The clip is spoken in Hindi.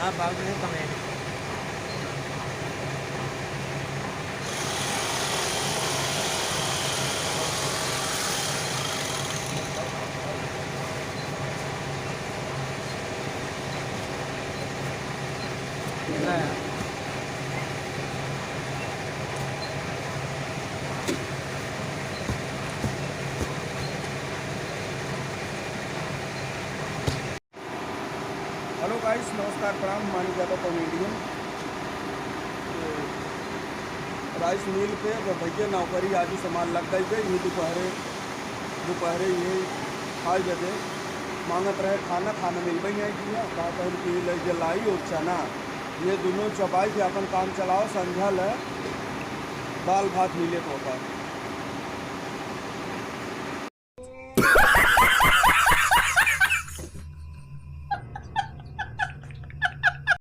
हाँ बाग में कम है। हेलो गाइस, नमस्कार, प्रणाम। हमारी ज़्यादा कॉमेडियन राइस मिल पे भैया नौकरी आज ही सामान लग गई गई ये दोपहरे दोपहरे ये 2:30 बजे मांगत रहे खाना खाना मिल गई नहीं किया का कहन कि ले जलाई और चना ये दोनों चबाई के अपन काम चलाओ संझल है दाल भात मिले तो होता